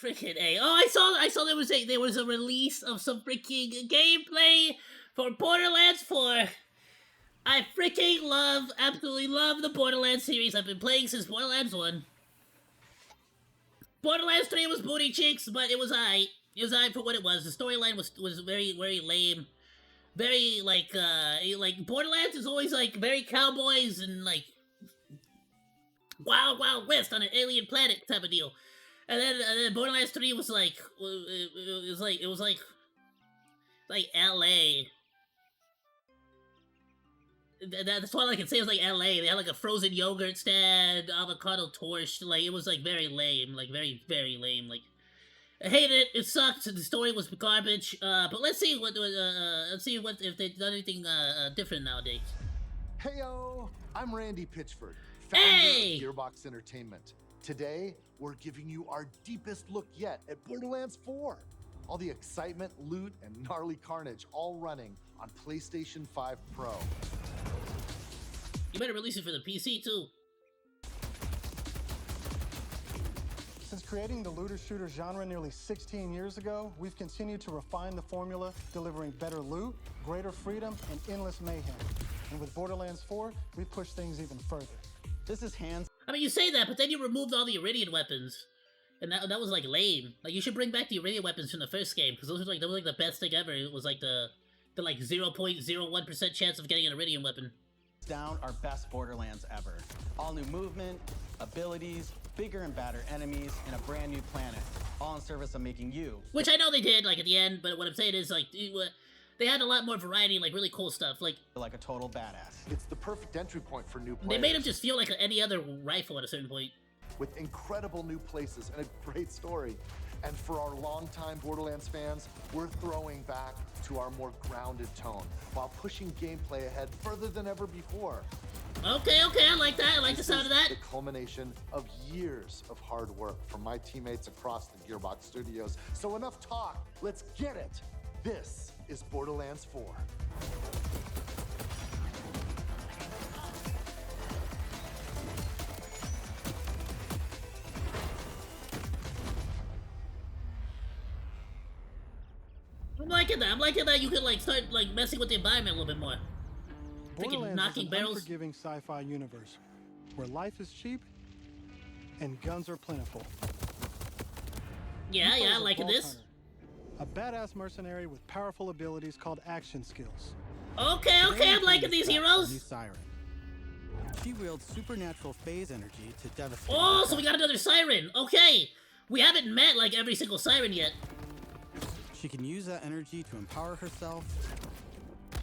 Freaking A. Oh, I saw there was a release of some freaking gameplay for Borderlands 4. I freaking absolutely love the Borderlands series. I've been playing since Borderlands 1. Borderlands 3 was booty cheeks, but it was aight. It was aight for what it was. The storyline was very, very lame. Very, like Borderlands is always, like, very cowboys and, like, Wild Wild West on an alien planet type of deal. And then Borderlands 3 was like, it was like LA. That's all I can say. It was like LA. They had like a frozen yogurt stand, avocado toast. Like, it was like very lame. Like, very, very lame. Like, I hated it. It sucked. The story was garbage. But let's see what if they've done anything different nowadays. Heyo, I'm Randy Pitchford, founder of Gearbox Entertainment. Today, we're giving you our deepest look yet at Borderlands 4. All the excitement, loot, and gnarly carnage all running on PlayStation 5 Pro. You better release it for the PC too. Since creating the looter-shooter genre nearly 16 years ago, we've continued to refine the formula, delivering better loot, greater freedom, and endless mayhem. And with Borderlands 4, we push things even further. This is hands. I mean, you say that, but then you removed all the Iridian weapons, and that was like lame. Like, you should bring back the Iridian weapons from the first game, because that was like the best thing ever. It was like the like 0.01% chance of getting an Iridian weapon. Down our best Borderlands ever. All new movement, abilities, bigger and badder enemies, and a brand new planet. All in service of making you. Which I know they did, like, at the end, but what I'm saying is, like, they had a lot more variety, like, really cool stuff. Like a total badass. It's the perfect entry point for new players. They made him just feel like any other rifle at a certain point. With incredible new places and a great story. And for our longtime Borderlands fans, we're throwing back to our more grounded tone while pushing gameplay ahead further than ever before. Okay, I like that. I like the sound of that. The culmination of years of hard work from my teammates across the Gearbox studios. So enough talk, let's get it. This is Borderlands 4. I'm liking that you could, like, start, like, messing with the environment a little bit more. Freaking knocking barrels. Is an unforgiving sci-fi universe where life is cheap and guns are plentiful. Yeah, I like this. A badass mercenary with powerful abilities called action skills. Okay, I'm liking these heroes. New Siren. She wields supernatural phase energy to devastate. Oh, so we got another Siren. Okay, we haven't met like every single Siren yet. She can use that energy to empower herself,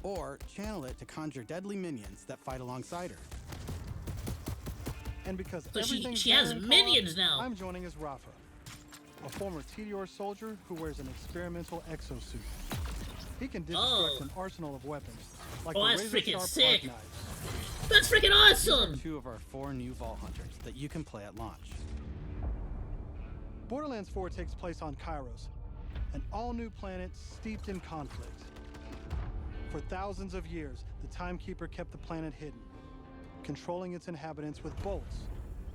or channel it to conjure deadly minions that fight alongside her. And because so she has minions now. I'm joining as Rafa, a former TDR soldier wwho wears an experimental exosuit. He can deconstruct an arsenal of weapons, like that's freaking sick. Knives. That's freaking awesome. These are 2 of our 4 new Vault Hunters that you can play at launch. Borderlands 4 takes place on Kairos, an all-new planet steeped in conflict. For thousands of years, the Timekeeper kept the planet hidden, controlling its inhabitants with bolts,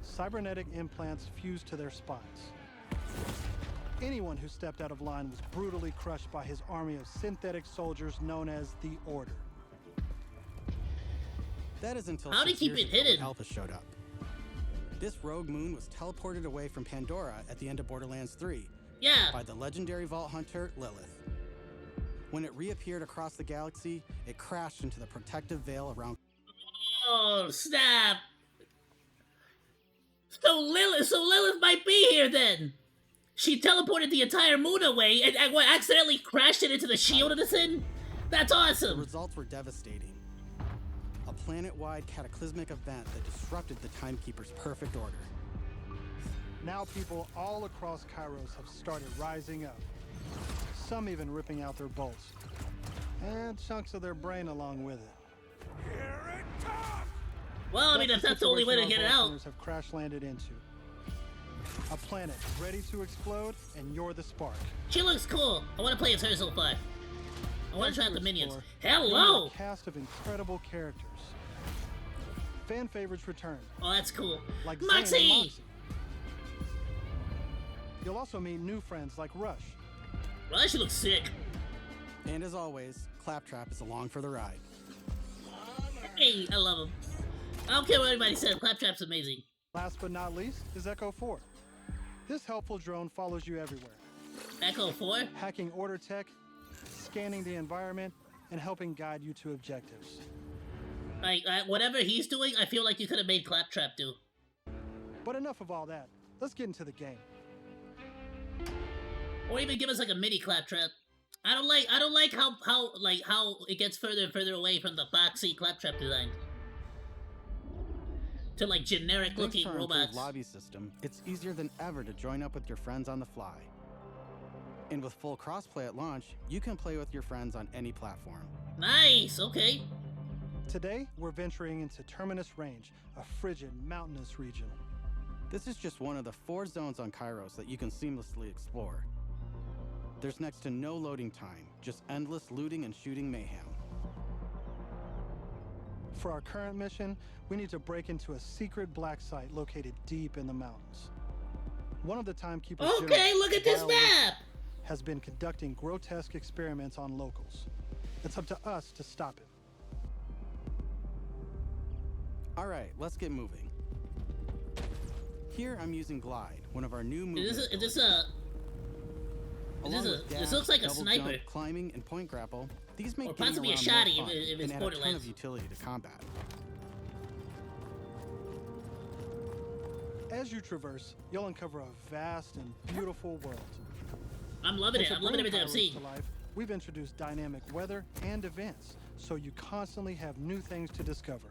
cybernetic implants fused to their spines. Anyone who stepped out of line was brutally crushed by his army of synthetic soldiers known as the Order. That is until how do you keep it hidden? Alpha showed up. This rogue moon was teleported away from Pandora at the end of Borderlands 3. Yeah. By the legendary Vault Hunter, Lilith. When it reappeared across the galaxy, it crashed into the protective veil around... Oh, snap! So Lilith might be here then! She teleported the entire moon away and accidentally crashed it into the shield of the thing? That's awesome! The results were devastating. A planet-wide cataclysmic event that disrupted the Timekeeper's perfect order. Now people all across Kairos have started rising up. Some even ripping out their bolts. And chunks of their brain along with it. Here it comes! Well, I mean, if that's the only way to get it out. Have crash landed into. A planet ready to explode, and you're the spark. She looks cool. I want to play as her so far. I want to try out the minions. Hello! A cast of incredible characters. Fan favorites return. Oh, that's cool. Like Moxie! You'll also meet new friends like Rush. Rush looks sick. And as always, Claptrap is along for the ride. Hey, I love him. I don't care what anybody says, Claptrap's amazing. Last but not least is Echo 4. This helpful drone follows you everywhere. Echo 4? Hacking order tech, scanning the environment, and helping guide you to objectives. Like, whatever he's doing, I feel like you could have made Claptrap do. But enough of all that. Let's get into the game. Or even give us like a mini Claptrap. I don't like how it gets further and further away from the boxy Claptrap design. To like generic looking Thanks to our robots. improved lobby system, it's easier than ever to join up with your friends on the fly. And with full crossplay at launch, you can play with your friends on any platform. Nice, okay. Today, we're venturing into Terminus Range, a frigid, mountainous region. This is just one of the 4 zones on Kairos that you can seamlessly explore. There's next to no loading time, just endless looting and shooting mayhem. For our current mission, we need to break into a secret black site located deep in the mountains. One of the timekeepers Okay, look at this map! has been conducting grotesque experiments on locals. It's up to us to stop him. All right, let's get moving. Here I'm using Glide, one of our new movement. This looks like a double sniper. Jump, climbing, and point grapple. These make Or getting possibly a around shotty more fun if it's and add a ton Borderlands. of utility to combat. As you traverse, you'll uncover a vast and beautiful world. I'm loving it. To I'm loving bring everything I'm Kairos seeing. to life, we've introduced dynamic weather and events, so you constantly have new things to discover.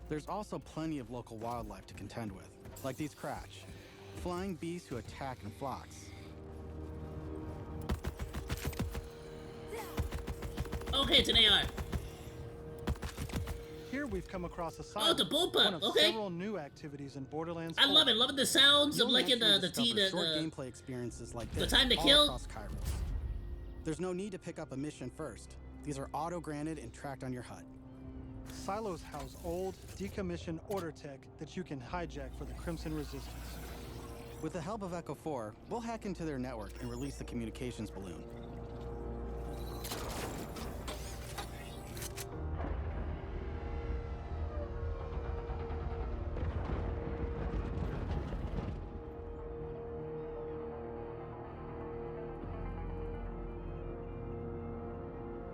There's also plenty of local wildlife to contend with, like these Cratch, flying beasts who attack in flocks. Okay, it's an AR. Here we've come across a site. Oh, the bullpup, one of okay. several new activities in Borderlands I 4. love it. Loving the sounds of You'll like in the naturally discover short the gameplay experiences like the this time to all kill. across Kairos. There's no need to pick up a mission first. These are auto-granted and tracked on your HUD. Silos house old, decommissioned order tech that you can hijack for the Crimson Resistance. With the help of Echo 4, we'll hack into their network and release the communications balloon.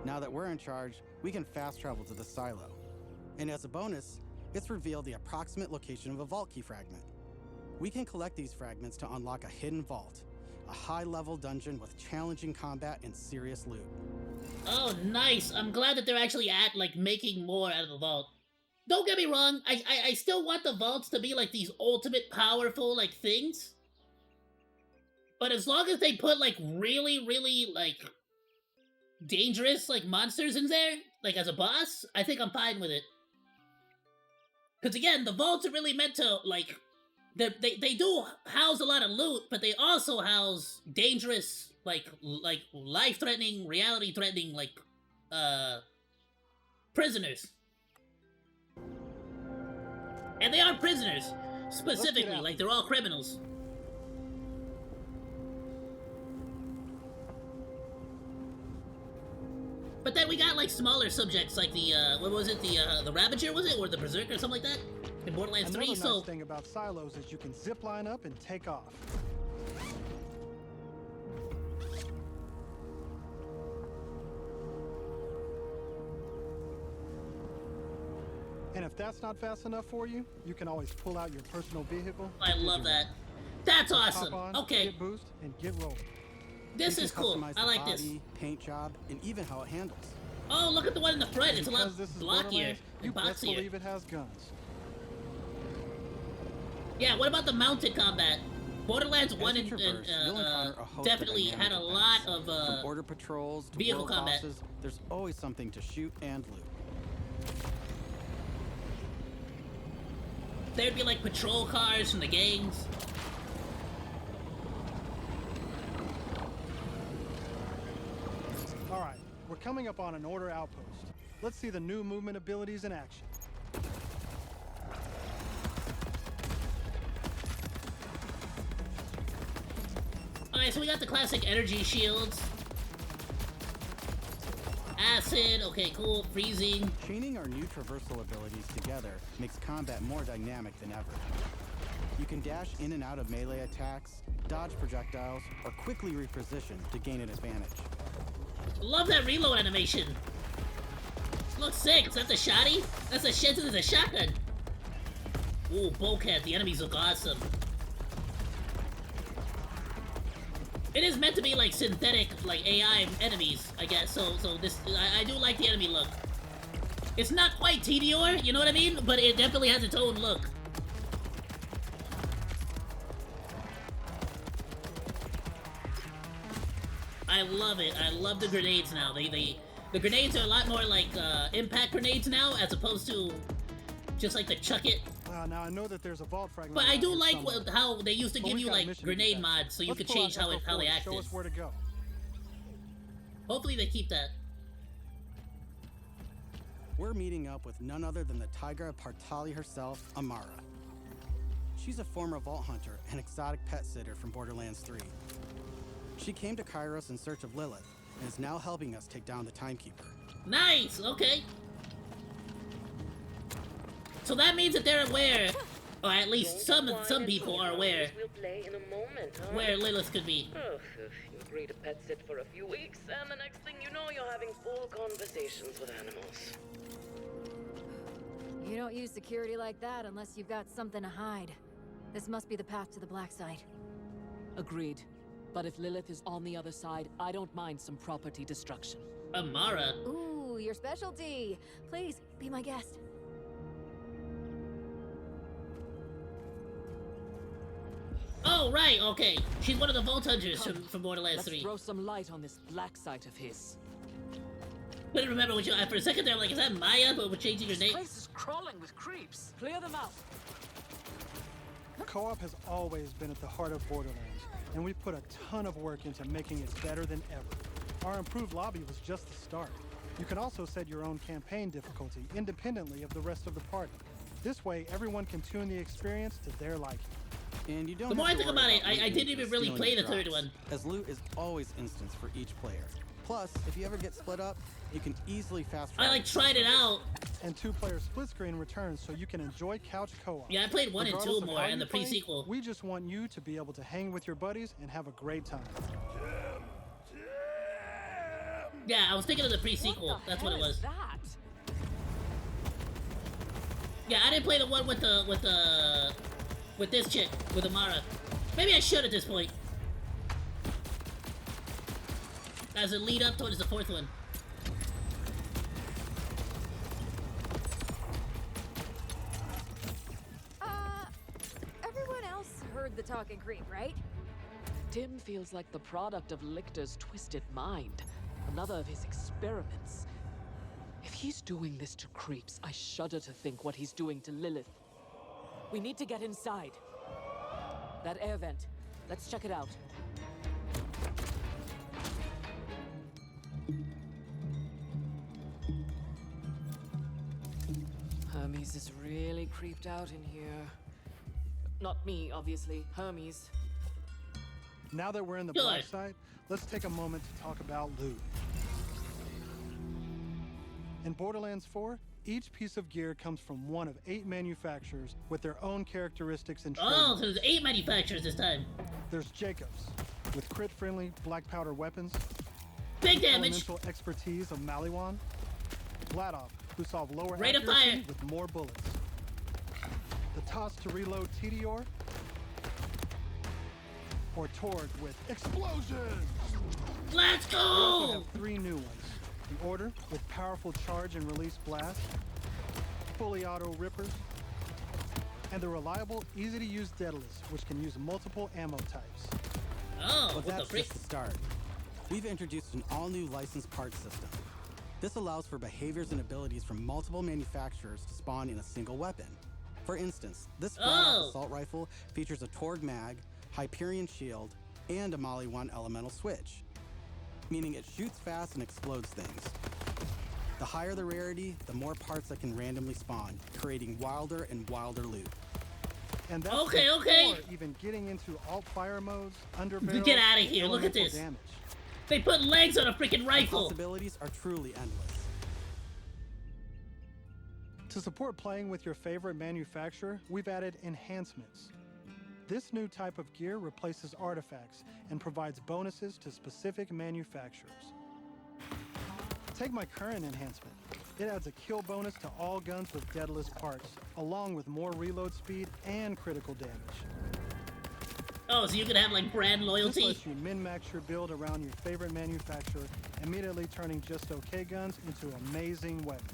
Now that we're in charge, we can fast travel to the silo. And as a bonus, it's revealed the approximate location of a vault key fragment. We can collect these fragments to unlock a hidden vault, a high-level dungeon with challenging combat and serious loot. Oh, nice. I'm glad that they're actually like making more out of the vault. Don't get me wrong. I still want the vaults to be like these ultimate powerful like things. But as long as they put like really like dangerous like monsters in there, like as a boss, I think I'm fine with it. Because again, the vaults are really meant to like they do house a lot of loot, but they also house dangerous like life-threatening, reality-threatening like prisoners. And they are prisoners specifically, like they're all criminals. But then we got like smaller subjects, like the what was it, the Ravager, was it, or the Berserker, or something like that, in Borderlands 3. Another So nice thing about silos is you can zip line up and take off. And if that's not fast enough for you, you can always pull out your personal vehicle. I love that. That's awesome. Hop on, Okay, get boost, and get rolling. this You is can cool. customize I the like this. body, paint job, and even how it handles. Oh, look at the one in the front. It's a lot Because this is blockier Borderlands, you and best boxier. believe it has guns. Yeah, what about the mounted combat? Borderlands 1 As and you traverse, you'll encounter a host of definitely had a dynamic lot events. of From order patrols to vehicle world combat. bosses, there's always something to shoot and loot. there'd be like patrol cars from the gangs. All right, we're coming up on an order outpost. Let's see the new movement abilities in action. I so we got the classic energy shields. Acid, okay, cool. Freezing. Chaining our new traversal abilities together makes combat more dynamic than ever. You can dash in and out of melee attacks, dodge projectiles, or quickly reposition to gain an advantage. Love that reload animation. Looks sick. Is that the shotty? That's a shit. This is a shotgun. Ooh, bowcat. The enemies look awesome. It is meant to be like synthetic, like AI enemies, I guess. So this, I do like the enemy look. It's not quite Tediore, you know what I mean? But it definitely has its own look. I love it. I love the grenades now. The grenades are a lot more like impact grenades now, as opposed to just like the chuck it. Now I know that there's a vault fragment. But I do around like here somewhere. how they used to But give we've you got a like mission to grenade get. mods, so you Let's could pull out change how Echo they 4 and act. Show us where to go. Hopefully they keep that. We're meeting up with none other than the Tigra Partali herself, Amara. She's a former vault hunter and exotic pet sitter from Borderlands 3. She came to Kairos in search of Lilith and is now helping us take down the Timekeeper. Nice. Okay. So that means that they're aware, or at least some people are aware, We'll play in a moment, huh? where Lilith could be. Oh, you agree to pet sit for a few weeks, and the next thing you know, you're having full conversations with animals. You don't use security like that unless you've got something to hide. This must be the path to the black side. Agreed. But if Lilith is on the other side, I don't mind some property destruction. Amara. Ooh, your specialty. Please, be my guest. Oh, right, okay. She's one of the Vault Hunters from Borderlands Let's 3. throw some light on this black site of his. Couldn't remember what you... For a second there, I'm like, is that Maya? But we're changing your This name. place is crawling with creeps. Clear them out. Co-op has always been at the heart of Borderlands, and we've put a ton of work into making it better than ever. Our improved lobby was just the start. You can also set your own campaign difficulty independently of the rest of the party. This way, everyone can tune the experience to their liking. And you don't The more have I to think worry about it, I loot didn't and even really stealing play the drops, third one. as loot is always instanced for each player. Plus, if you ever get split up, you can easily fast I travel. like tried it out. And two-player split screen returns so you can enjoy couch co-op. Yeah, I played 1 and 2 Regardless of more how and you the play, pre-sequel. We just want you to be able to hang with your buddies and have a great time. Yeah, I was thinking of the pre-sequel. That's what it was. That? Yeah, I didn't play the one with this chick, with Amara. Maybe I should at this point. As a lead up towards the 4th one. Everyone else heard the talking creep, right? Tim feels like the product of Lictor's twisted mind. Another of his experiments. If he's doing this to creeps, I shudder to think what he's doing to Lilith. We need to get inside. That air vent. Let's check it out. Hermes is really creeped out in here. Not me, obviously. Hermes. Now that we're in the Sure. black site, let's take a moment to talk about loot. In Borderlands 4, each piece of gear comes from one of 8 manufacturers with their own characteristics and Oh, trademarks. so there's 8 manufacturers this time. There's Jacobs, with crit-friendly black powder weapons, Big damage. elemental expertise of Maliwan, Vladov, who solve lower Rate of accuracy fire. with more bullets, the toss to reload Tediore, or Torg with explosions. Let's We also go! have 3 new ones. The Order with powerful charge and release blast, fully auto rippers, and the reliable, easy-to-use Daedalus, which can use multiple ammo types. Oh, But what the that's frick? just the start. We've introduced an all-new licensed parts system. This allows for behaviors and abilities from multiple manufacturers to spawn in a single weapon. For instance, this Oh. assault rifle features a Torg mag, Hyperion shield, and a Maliwan elemental switch, meaning it shoots fast and explodes things. The higher the rarity, the more parts that can randomly spawn, creating wilder and wilder loot. And that's Okay. before even getting into alt fire modes, under barrels, Get out of here! and Look at elemental this. damage. They put legs on a freaking The rifle. possibilities are truly endless. To support playing with your favorite manufacturer, we've added enhancements. This new type of gear replaces artifacts and provides bonuses to specific manufacturers. Take my current enhancement. It adds a kill bonus to all guns with deadless parts, along with more reload speed and critical damage. Oh, so you can have like brand This loyalty? lets you min-max your build around your favorite manufacturer, immediately turning just okay guns into amazing weapons.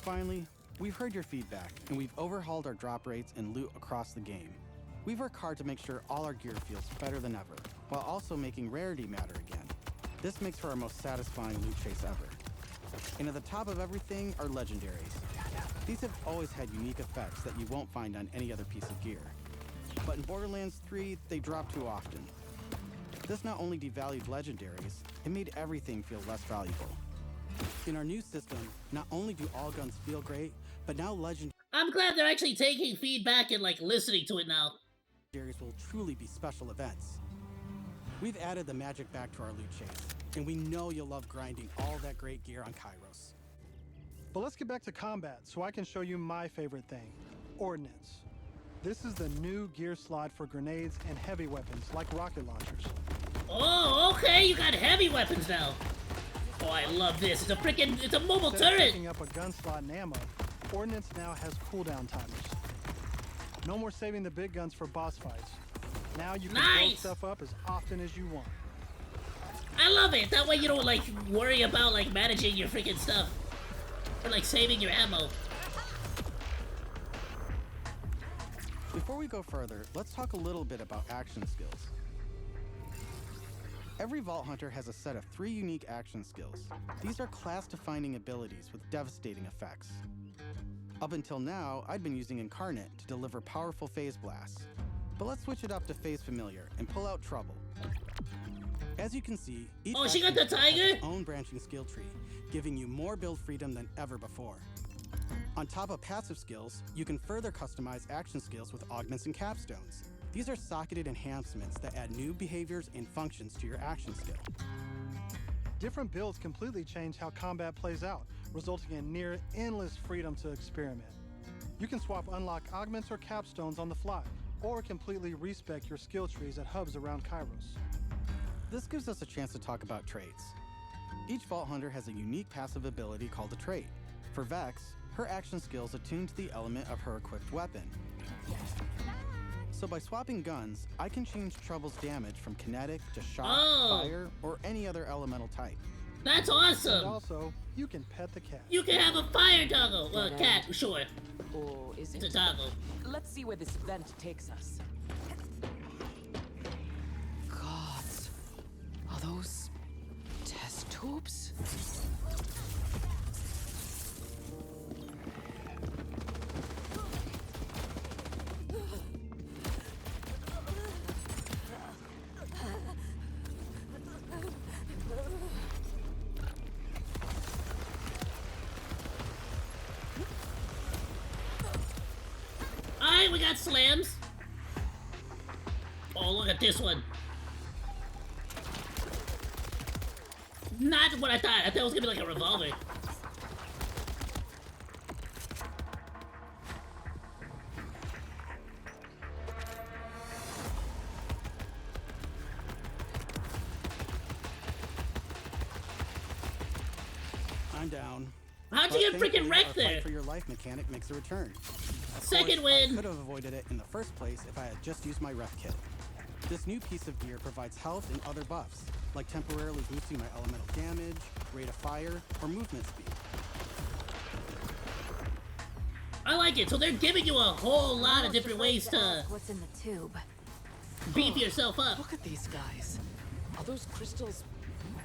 Finally, we've heard your feedback, and we've overhauled our drop rates and loot across the game. We've worked hard to make sure all our gear feels better than ever, while also making rarity matter again. This makes for our most satisfying loot chase ever. And at the top of everything are legendaries. These have always had unique effects that you won't find on any other piece of gear. But in Borderlands 3, they drop too often. This not only devalued legendaries, it made everything feel less valuable. In our new system, not only do all guns feel great, but now legendaries I'm glad they're actually taking feedback and like listening to it now. will truly be special events. We've added the magic back to our loot chase, and we know you'll love grinding all that great gear on Kairos. But let's get back to combat so I can show you my favorite thing, Ordnance. This is the new gear slot for grenades and heavy weapons like rocket launchers. Oh, okay, you got heavy weapons now. Oh, I love this. It's a mobile Instead of turret. picking up a gun slot and ammo, Ordnance now has cooldown timers. No more saving the big guns for boss fights. Now you can blow Nice. stuff up as often as you want. I love it. That way you don't like worry about like managing your freaking stuff or like saving your ammo. Before we go further, let's talk a little bit about action skills. Every Vault Hunter has a set of 3 unique action skills. These are class-defining abilities with devastating effects. Up until now, I'd been using Incarnate to deliver powerful phase blasts. But let's switch it up to Phase Familiar and pull out Trouble. As you can see, each Oh, she got action the skill has tiger? its own branching skill tree, giving you more build freedom than ever before. On top of passive skills, you can further customize action skills with augments and capstones. These are socketed enhancements that add new behaviors and functions to your action skill. Different builds completely change how combat plays out, resulting in near endless freedom to experiment. You can swap unlock augments or capstones on the fly, or completely respec your skill trees at hubs around Kairos. This gives us a chance to talk about traits. Each Vault Hunter has a unique passive ability called a trait. For Vex, her action skills attune to the element of her equipped weapon. So by swapping guns, I can change Trouble's damage from kinetic to shock, fire, or any other elemental type. That's And awesome. also, you can pet the cat. You can have a fire doggo. Well, a cat, sure. Or is It's it? a doggo. Let's see where this vent takes us. Gods, are those test tubes? Alright, we got slams. Oh, look at this one. Not what I thought. I thought it was gonna be like a revolver. I'm down. How'd But you get thankfully, freaking our wrecked fight there? for your life mechanic makes a return. Of Second course, I win. could have avoided it in the first place if I had just used my ref kit. This new piece of gear provides health and other buffs, like temporarily boosting my elemental damage, rate of fire, or movement speed. I like it. So they're giving you a whole lot of different ways to What's in the tube? beef yourself up. Look at these guys. Are those crystals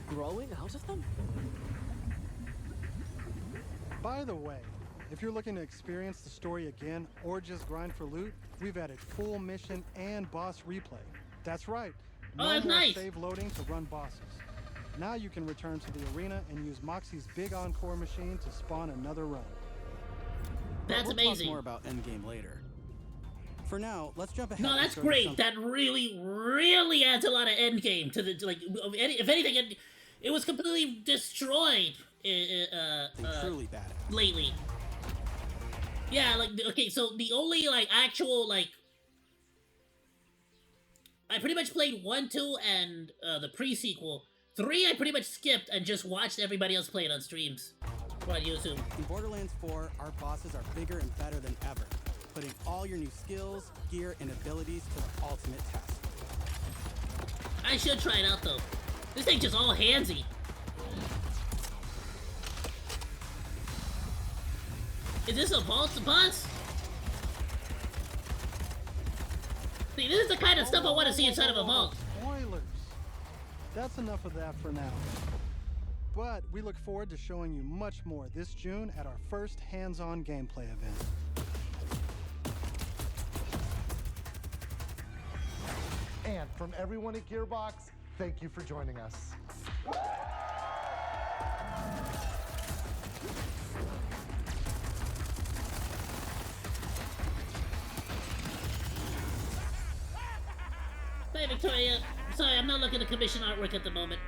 growing out of them? By the way, if you're looking to experience the story again or just grind for loot, we've added full mission and boss replay. That's right. Oh, No that's more nice. save loading to run bosses. Now you can return to the arena and use Moxie's big encore machine to spawn another run. But That's we'll amazing. talk more about endgame later. For now, let's jump ahead. No, and that's show you great. something- That really adds a lot of endgame to the if anything, it was completely destroyed. Truly badass. Lately. Yeah, like okay, so the only like actual like I pretty much played 1, 2, and the pre-sequel. 3 I pretty much skipped and just watched everybody else play it on streams or on YouTube. In Borderlands 4, our bosses are bigger and better than ever, putting all your new skills, gear, and abilities to the ultimate test. I should try it out though. This thing's just all handsy. Is this a vault boss? See, this is the kind of stuff I want to see inside of a vault. Spoilers. That's enough of that for now. But we look forward to showing you much more this June at our first hands-on gameplay event. And from everyone at Gearbox, thank you for joining us. Hey, Victoria. Sorry, I'm not looking to commission artwork at the moment.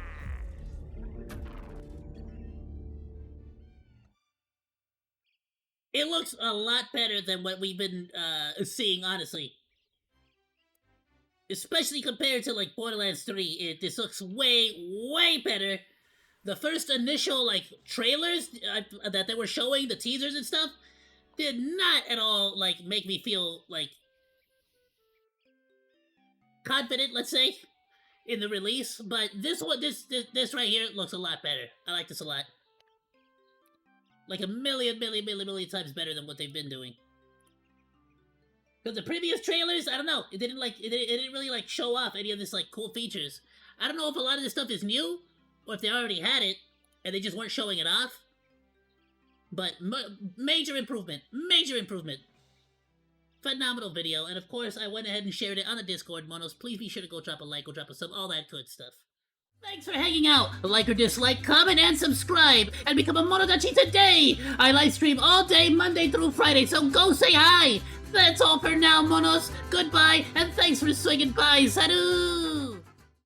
It looks a lot better than what we've been seeing, honestly. Especially compared to, like, Borderlands 3. This looks way better. The first initial, like, trailers that they were showing, the teasers and stuff, did not at all, like, make me feel, like, confident, let's say, in the release. But this one, this right here looks a lot better. I like this a lot. Like a million times better than what they've been doing. Because the previous trailers, I don't know, it didn't really like show off any of this like cool features. I don't know if a lot of this stuff is new, or if they already had it and they just weren't showing it off. But major improvement, phenomenal video, and of course I went ahead and shared it on the Discord, Monos. Please be sure to go drop a like, go drop a sub, all that good stuff. Thanks for hanging out. Like or dislike, comment, and subscribe, and become a Monodachi today! I live stream all day, Monday through Friday, so go say hi! That's all for now, Monos. Goodbye, and thanks for swinging by. Salut!